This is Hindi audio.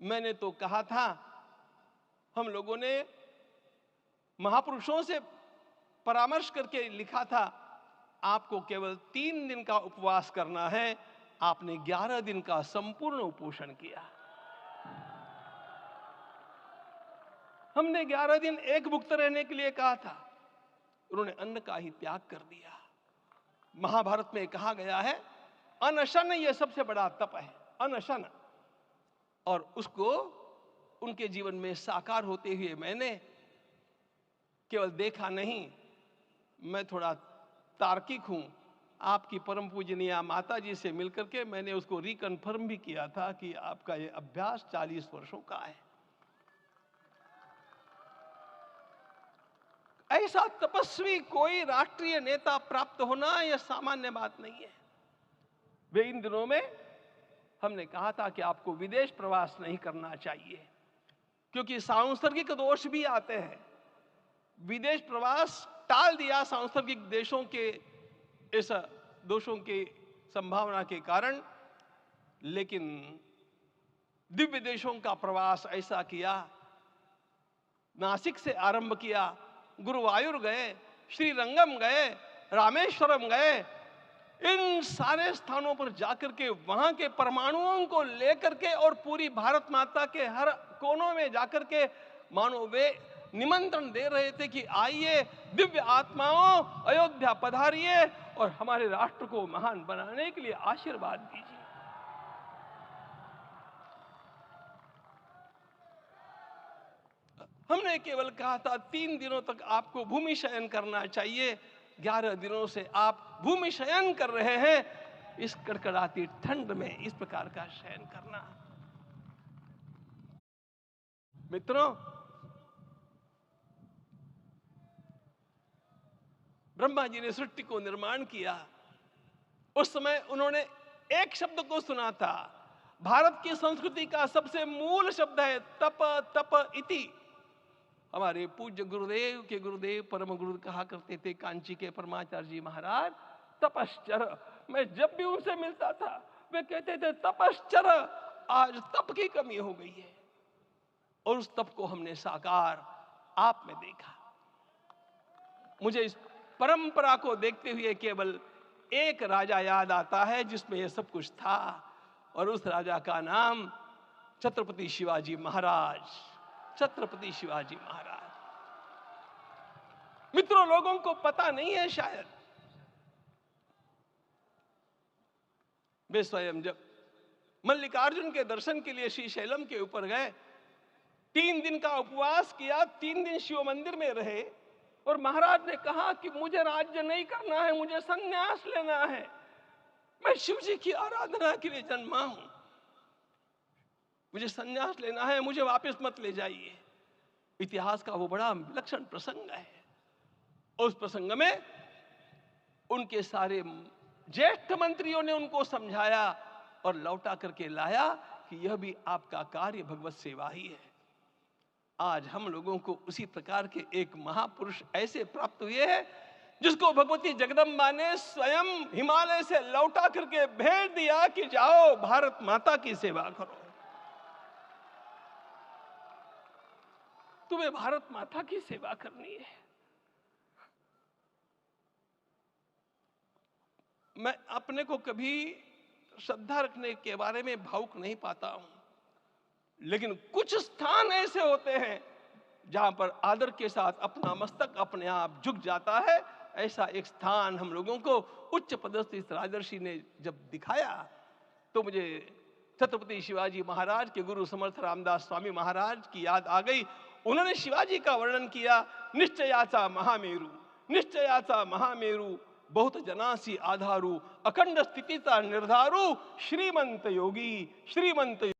मैंने तो कहा था, हम लोगों ने महापुरुषों से परामर्श करके लिखा था, आपको केवल 3 दिन का उपवास करना है। आपने 11 दिन का संपूर्ण उपोषण किया। हमने 11 दिन एक भुक्त रहने के लिए कहा था, उन्होंने अन्न का ही त्याग कर दिया। महाभारत में कहा गया है, अनशन यह सबसे बड़ा तप है, अनशन। और उसको उनके जीवन में साकार होते हुए मैंने केवल देखा नहीं, मैं थोड़ा तार्किक हूं। आपकी परम पूजनीय माता जी से मिलकर के मैंने उसको रिकन्फर्म भी किया था कि आपका ये अभ्यास 40 वर्षों का है। ऐसा तपस्वी कोई राष्ट्रीय नेता प्राप्त होना यह सामान्य बात नहीं है। वे इन दिनों में हमने कहा था कि आपको विदेश प्रवास नहीं करना चाहिए, क्योंकि सांसर्गिक दोष भी आते हैं। विदेश प्रवास टाल दिया सांसर्गिक देशों के इस दोषों की संभावना के कारण, लेकिन दिव्य देशों का प्रवास ऐसा किया। नासिक से आरंभ किया, गुरुवायूर गए, श्रीरंगम गए, रामेश्वरम गए। इन सारे स्थानों पर जाकर के वहां के परमाणुओं को लेकर के और पूरी भारत माता के हर कोनों में जाकर के मानो वे निमंत्रण दे रहे थे कि आइए दिव्य आत्माओं, अयोध्या पधारिए और हमारे राष्ट्र को महान बनाने के लिए आशीर्वाद दीजिए। हमने केवल कहा था 3 दिनों तक आपको भूमि शयन करना चाहिए। 11 दिनों से आप भूमि शयन कर रहे हैं। इस कड़कड़ाती ठंड में इस प्रकार का शयन करना, मित्रों, ब्रह्मा जी ने सृष्टि को निर्माण किया। उस समय उन्होंने एक शब्द को सुना था। भारत की संस्कृति का सबसे मूल शब्द है तप, तप इति। हमारे पूज्य गुरुदेव के गुरुदेव परम गुरु कहा करते थे, कांची के परमाचार्य जी महाराज, तपश्चर। मैं जब भी उनसे मिलता था वे कहते थे तपश्चर। आज तप की कमी हो गई है और उस तप को हमने साकार आप में देखा। मुझे इस परंपरा को देखते हुए केवल एक राजा याद आता है जिसमें यह सब कुछ था, और उस राजा का नाम छत्रपति शिवाजी महाराज। छत्रपति शिवाजी महाराज। मित्रों, लोगों को पता नहीं है शायद, वे स्वयं जब मल्लिकार्जुन के दर्शन के लिए श्रीशैलम के ऊपर गए, 3 दिन का उपवास किया, 3 दिन शिव मंदिर में रहे, और महाराज ने कहा कि मुझे राज्य नहीं करना है, मुझे संन्यास लेना है। मैं शिव जी की आराधना के लिए जन्मा हूं, मुझे संन्यास लेना है, मुझे वापस मत ले जाइए। इतिहास का वो बड़ा विलक्षण प्रसंग है। उस प्रसंग में उनके सारे ज्येष्ठ मंत्रियों ने उनको समझाया और लौटा करके लाया कि यह भी आपका कार्य भगवत सेवा ही है। आज हम लोगों को उसी प्रकार के एक महापुरुष ऐसे प्राप्त हुए हैं जिसको भगवती जगदम्बा ने स्वयं हिमालय से लौटा करके भेज दिया कि जाओ भारत माता की सेवा करो। तुम्हें भारत माता की सेवा करनी है। मैं अपने को कभी श्रद्धा रखने के बारे में भावुक नहीं पाता हूं, लेकिन कुछ स्थान ऐसे होते हैं जहां पर आदर के साथ अपना मस्तक अपने आप झुक जाता है। ऐसा एक स्थान हम लोगों को उच्च पदस्थ इस राजर्षि ने जब दिखाया तो मुझे छत्रपति शिवाजी महाराज के गुरु समर्थ रामदास स्वामी महाराज की याद आ गई। उन्होंने शिवाजी का वर्णन किया, निश्चयाचा महामेरु, निश्चयाचा महामेरु, बहुत जनासी आधारू, अखंड स्थितिता निर्धारू, श्रीमंत योगी, श्रीमंत